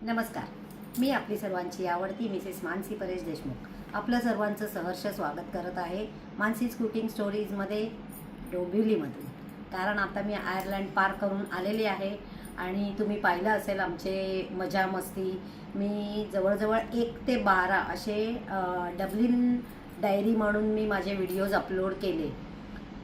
नमस्कार. मी आपली सर्वांची आवडती मिसेस मानसी परेश देशमुख आपलं सर्वांचं सहर्ष स्वागत करत आहे मानसीज कुकिंग स्टोरीजमध्ये डोंबिवलीमधून. कारण आता मी आयर्लंड पार करून आलेली आहे आणि तुम्ही पाहिलं असेल आमचे मजा मस्ती. मी जवळजवळ 1 ते 12 असे डब्लिन डायरी म्हणून मी माझे व्हिडिओज अपलोड केले.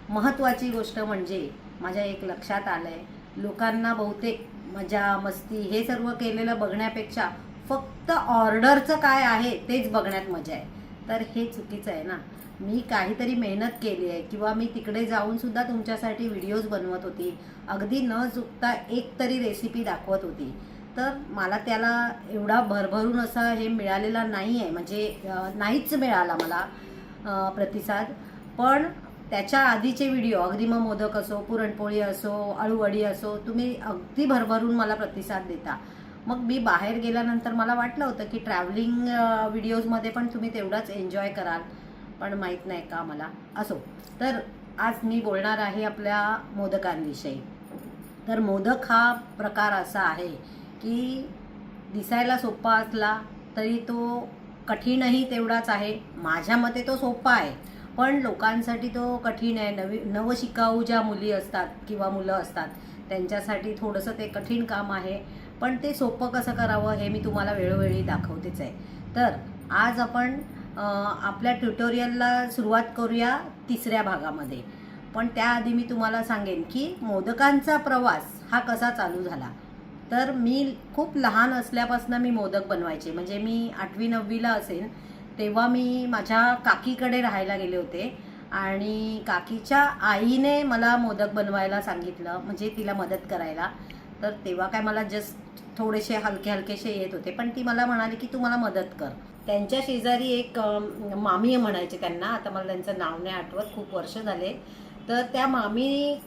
महत्त्वाची गोष्ट म्हणजे माझ्या एक लक्षात आलं आहे, लोकांना बहुतेक मजा मस्ती हे सर्व केलेलं बघण्यापेक्षा फक्त ऑर्डरचं काय आहे तेच बघण्यात मजा आहे. तर हे चुकीचं आहे ना. मी काहीतरी मेहनत केली आहे किंवा मी तिकडे जाऊनसुद्धा तुमच्यासाठी व्हिडिओज बनवत होती, अगदी न चुकता एक तरी रेसिपी दाखवत होती. तर मला त्याला एवढा भरभरून असा हे मिळालेला नाही आहे, म्हणजे नाहीच मिळाला मला प्रतिसाद. पण त्याच्या आधीचे व्हिडिओ अगदी मग मोदक असो, पुरणपोळी असो, अळूवडी असो, तुम्ही अगदी भरभरून मला प्रतिसाद देता. मग मी बाहेर गेल्यानंतर मला वाटलं होतं की ट्रॅव्हलिंग व्हिडिओजमध्ये पण तुम्ही तेवढाच एन्जॉय कराल, पण माहीत नाही का मला. असो, तर आज मी बोलणार आहे आपल्या मोदकांविषयी. तर मोदक हा प्रकार असा आहे की दिसायला सोपा असला तरी तो कठीणही तेवढाच आहे. माझ्या मते तो सोपा आहे, पण लोकांसाठी तो कठीण आहे. नवशिकाऊ ज्या मुली असतात किंवा मुलं असतात त्यांच्यासाठी थोडंसं ते कठीण काम आहे. पण ते सोपं कसं करावं हे मी तुम्हाला वेळोवेळी दाखवतेच आहे. तर आज आपण आपल्या ट्युटोरियलला सुरुवात करूया 3ऱ्या भागामध्ये. पण त्याआधी मी तुम्हाला सांगेन की मोदकांचा प्रवास हा कसा चालू झाला. तर मी खूप लहान असल्यापासून मी मोदक बनवायचे. म्हणजे मी 8वी-9वीला असेल तेव्हा मी माझ्या काकीकडे राहायला गेले होते आणि काकीच्या आईने मला मोदक बनवायला सांगितलं, म्हणजे तिला मदत करायला. तर तेव्हा काय मला जस्ट थोडेसे हलकेसे येत होते, पण ती मला म्हणाली की तू मला मदत कर. त्यांच्या शेजारी एक मामी म्हणायचे त्यांना, आता मला त्यांचं नाव नाही आठवत, खूप वर्ष झाले. तर त्या मामी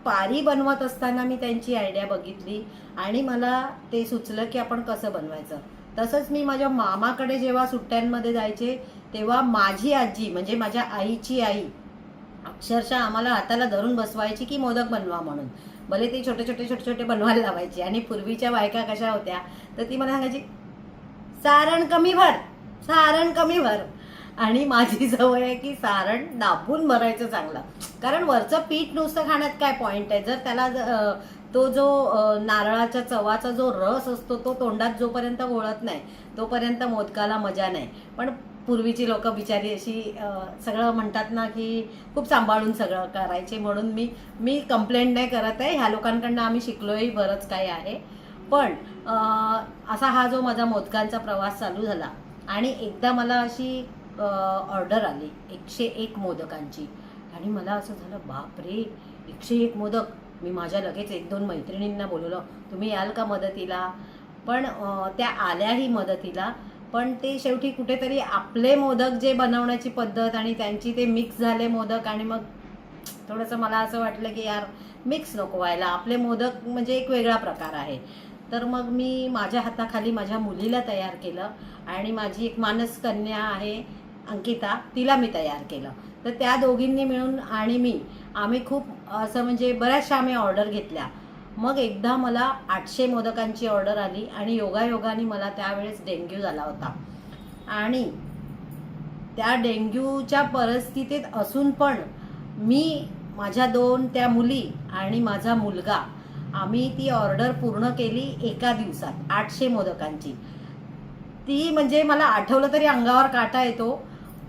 पारी बनवत असताना मी त्यांची आयडिया बघितली आणि मला ते सुचलं की आपण कसं बनवायचं. तसंच मी माझ्या मामाकडे जेव्हा सुट्ट्यांमध्ये जायचे तेव्हा माझी आजी, म्हणजे माझ्या आईची आई, अक्षरशः आम्हाला हाताला धरून बसवायची की मोदक बनवा म्हणून. भले ते छोटे छोटे बनवायला लावायचे. आणि पूर्वीच्या बायका कशा होत्या तर ती मला सांगायची, सारण कमी भर, सारण कमी भर. आणि माझी सवय आहे की सारण दाबून भरायचं चांगलं, कारण वरचं पीठ नुसतं खाण्यात काय पॉईंट आहे. जर त्याला तो जो नारळाच्या चवाचा जो रस असतो तो तोंडात जोपर्यंत घोळत नाही तोपर्यंत मोदकाला मजा नाही. पण पूर्वीची लोक बिचारी अशी सगळं म्हणतात ना की खूप सांभाळून सगळं करायचे. म्हणून मी कंप्लेंट नाही करत आहे, ह्या लोकांकडनं आम्ही शिकलोही बरंच काही आहे. पण असा हा जो माझा मोदकांचा प्रवास चालू झाला आणि एकदा मला अशी ऑर्डर आली 101 मोदकांची. आणि मला असं झालं, बापरे 101 मोदक. मी माझ्या लगेच 1-2 मैत्रिणींना बोलवलं, तुम्ही याल का मदतीला. पण त्या आल्याही मदतीला. पण ते शेवटी कुठेतरी आपले मोदक जे बनवण्याची पद्धत आणि त्यांची ते मिक्स झाले मोदक, आणि मग थोडंसं मला असं वाटलं की यार मिक्स नको व्हायला, आपले मोदक म्हणजे एक वेगळा प्रकार आहे. तर मग मी माझ्या हाताखाली माझ्या मुलीला तयार केलं आणि माझी एक मानस कन्या आहे अंकिता, तिला मी तयार केलं. तर त्या दोघींनी मिळून आणि आम्ही खूप असं म्हणजे बऱ्याचशा आम्ही ऑर्डर घेतल्या. मग एकदा मला 800 मोदकांची ऑर्डर आली आणि योगायोगाने मला त्यावेळेस डेंग्यू झाला होता. आणि त्या डेंग्यूच्या परिस्थितीत असून पण मी, माझ्या 2 त्या मुली आणि माझा मुलगा, आम्ही ती ऑर्डर पूर्ण केली एका दिवसात 800 मोदकांची. ती म्हणजे मला आठवलं तरी अंगावर काटा येतो.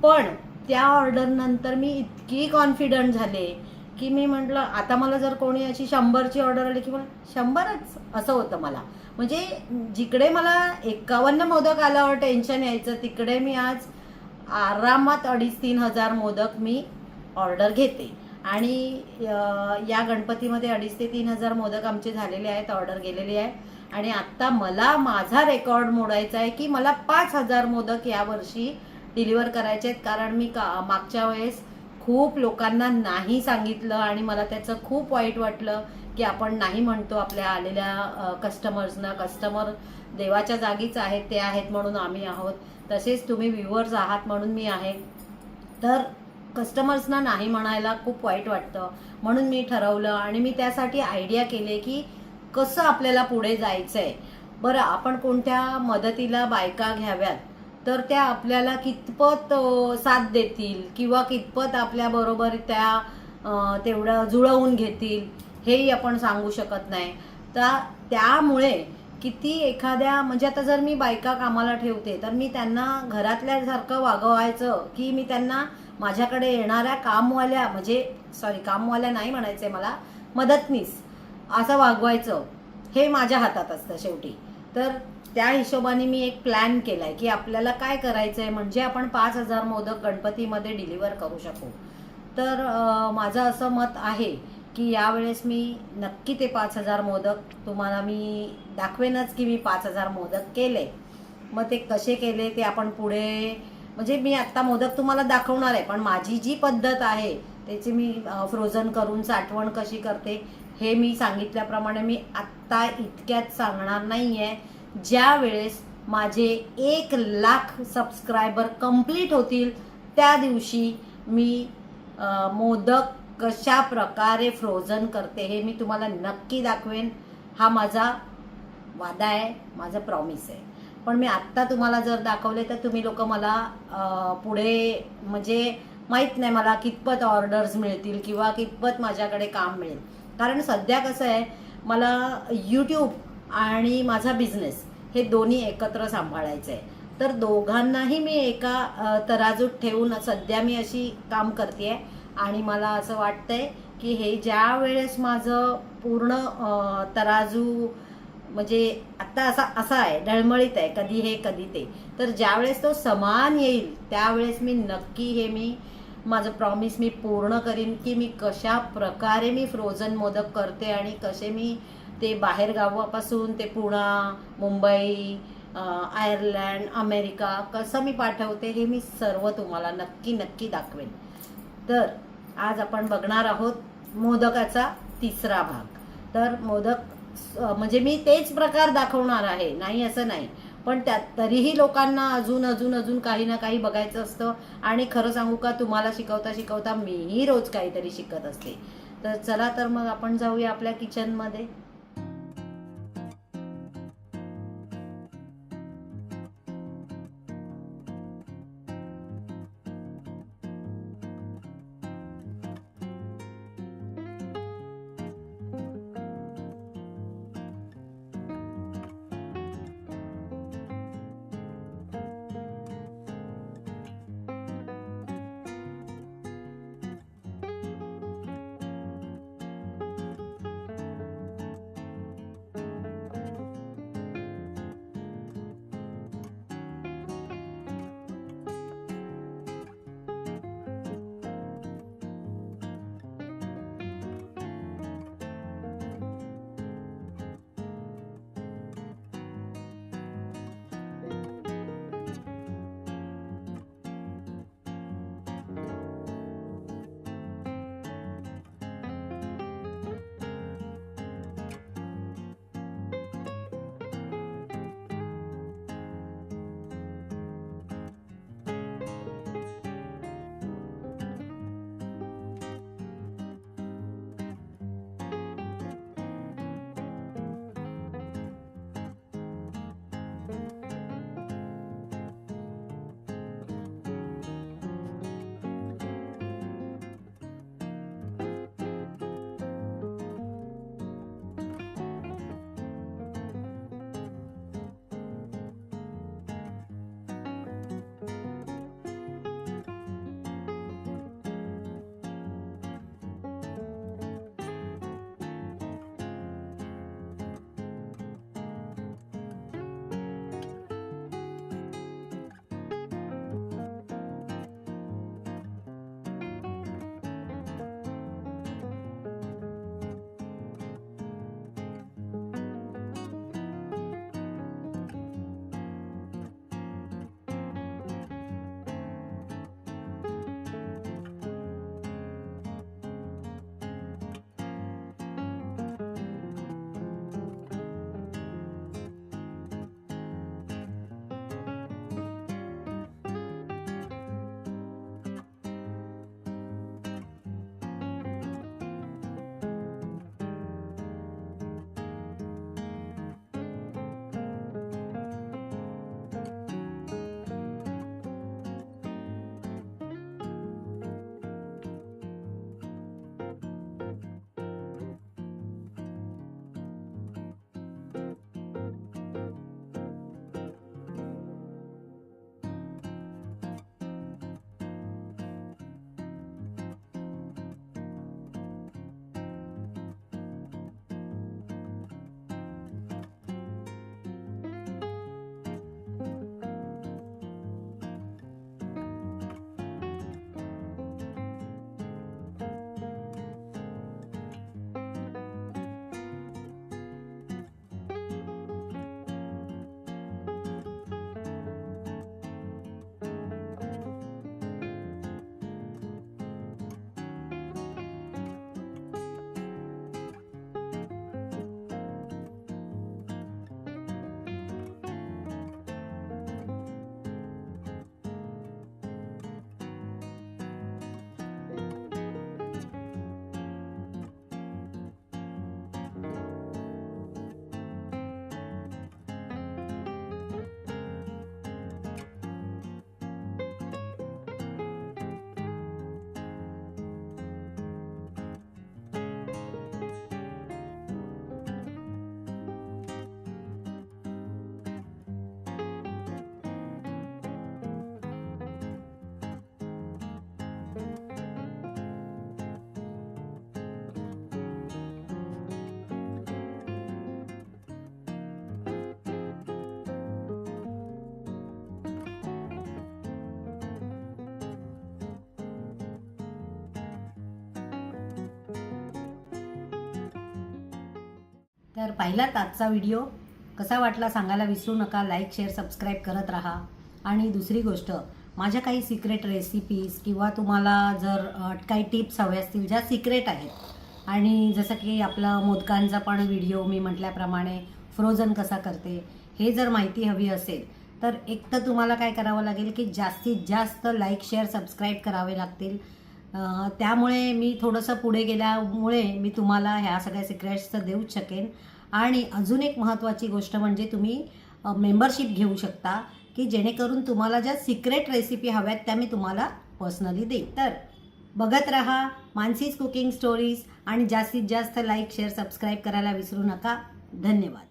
पण त्या ऑर्डरनंतर मी इतकी कॉन्फिडंट झाले की मी म्हटलं, आता मला जर कोणी अशी 100ची ऑर्डर आली की मला 100च असं होतं मला. म्हणजे जिकडे मला 51 मोदक आल्यावर टेन्शन यायचं, तिकडे मी आज आरामात 2,500-3 हजार मोदक मी ऑर्डर घेते. आणि या गणपतीमध्ये 2,500 ते 3,000 मोदक आमचे झालेले आहेत, ऑर्डर गेलेली आहे. आणि आत्ता मला माझा रेकॉर्ड मोडायचा आहे की मला 5,000 मोदक यावर्षी डिलिव्हर करायचे आहेत. कारण मी मागच्या वेळेस खूप लोकांना नाही सांगितलं आणि मला त्याचं खूप वाईट वाटलं की आपण नाही म्हणतो आपल्या आलेल्या कस्टमर्सना. कस्टमर देवाच्या जागीच आहेत, ते आहेत म्हणून आम्ही आहोत, तसेच तुम्ही व्ह्युअर्स आहात म्हणून मी आहे. तर कस्टमर्सना नाही म्हणायला खूप वाईट वाटतं. म्हणून मी ठरवलं आणि मी त्यासाठी आयडिया केले की कसं आपल्याला पुढे जायचं आहे. बरं, आपण कोणत्या मदतीला बायका घ्याव्यात तर त्या आपल्याला कितपत साथ देतील किंवा कितपत आपल्याबरोबर तेवढं जुळवून घेतील हेही आपण सांगू शकत नाही. त्यामुळे किती एखाद्या म्हणजे आता जर मी बायका कामाला ठेवते तर मी त्यांना घरातल्यासारखं वागवायचं की मी त्यांना माझ्याकडे येणाऱ्या कामवाल्या नाही म्हणायचे मला, मदतनीस असं वागवायचं हे माझ्या हातात असतं शेवटी. तर त्या हिशोबाने मी एक प्लॅन केलाय की आपल्याला काय करायचंय म्हणजे आपण 5,000 मोदक गणपतीमध्ये डिलिव्हर करू शकू. तर माझं असं मत आहे की यावेळेस मी नक्की ते 5,000 मोदक तुम्हाला मी दाखवेनच की मी 5,000 मोदक केले. मग ते कसे केले ते आपण पुढे म्हणजे मी आत्ता मोदक तुम्हाला दाखवणार आहे, पण माझी जी पद्धत आहे त्याची मी फ्रोझन करून साठवण कशी करते हे मी सांगितल्याप्रमाणे मी आत्ता इतक्यात सांगणार नाही आहे. ज्या वेळेस माझे 1,00,000 सबस्क्रायबर कंप्लीट होतील त्या दिवशी मी मोदक कशा प्रकारे फ्रोझन करते हे मी तुम्हाला नक्की दाखवेन. हा माझा वादा आहे, माझं प्रॉमिस आहे. पण मी आत्ता तुम्हाला जर दाखवले तर तुम्ही लोक मला पुढे म्हणजे माहीत नाही मला कितपत ऑर्डर्स मिळतील किंवा कितपत माझ्याकडे काम मिळेल. कारण सध्या कसं आहे, मला यूट्यूब आणि माझा बिझनेस हे दोन्ही एकत्र सांभाळायचं आहे. तर दोघांनाही मी एका तराजूत ठेवून सध्या मी अशी काम करते आहे. आणि मला असं वाटतंय की हे ज्या वेळेस माझं पूर्ण तराजू म्हणजे आत्ता असा आहे, ढळमळीत आहे, कधी हे कधी ते. तर ज्यावेळेस तो समान येईल त्यावेळेस मी नक्की माझं प्रॉमिस मी पूर्ण करीन की मी कशा प्रकारे मी फ्रोझन मोदक करते आणि कसे मी ते बाहेर गावापासून ते पुणे, मुंबई, आयर्लंड, अमेरिका कसं मी पाठवते हे मी सर्व तुम्हाला नक्की नक्की दाखवेन. तर आज आपण बघणार आहोत मोदकाचा तिसरा भाग. तर मोदक म्हणजे मी तेच प्रकार दाखवणार आहे, नाही असं नाही, पण तरीही लोकांना अजून काही ना काही बघायचं असतं. आणि खरं सांगू का, तुम्हाला शिकवता शिकवता मीही रोज काहीतरी शिकत असते. तर चला तर मग आपण जाऊया आपल्या किचनमध्ये. तर पाहिलात आजचा व्हिडिओ कसा वाटला सांगायला विसरू नका. लाईक शेअर सबस्क्राईब करत राहा. आणि दुसरी गोष्ट, माझ्या काही सिक्रेट रेसिपीज किंवा तुम्हाला जर काही टिप्स हवे असतील ज्या सिक्रेट आहेत, आणि जसं की आपला मोदकांचा पण व्हिडिओ मी म्हटल्याप्रमाणे फ्रोझन कसा करते हे जर माहिती हवी असेल तर एक तर तुम्हाला काय करावं लागेल की जास्तीत जास्त लाईक शेअर सबस्क्राईब करावे लागतील. त्यामुळे मी थोडंसं पुढे गेल्यामुळे मी तुम्हाला ह्या सगळ्या सिक्रेट्स तर देऊच शकेन. आणि अजून एक महत्त्वाची गोष्ट म्हणजे तुम्ही मेंबरशिप घेऊ शकता की जेणेकरून तुम्हाला ज्या सिक्रेट रेसिपी हव्यात त्या मी तुम्हाला पर्सनली देईन. तर बघत राहा मानसीज कुकिंग स्टोरीज आणि जास्तीत जास्त लाईक शेअर सबस्क्राईब करायला विसरू नका. धन्यवाद.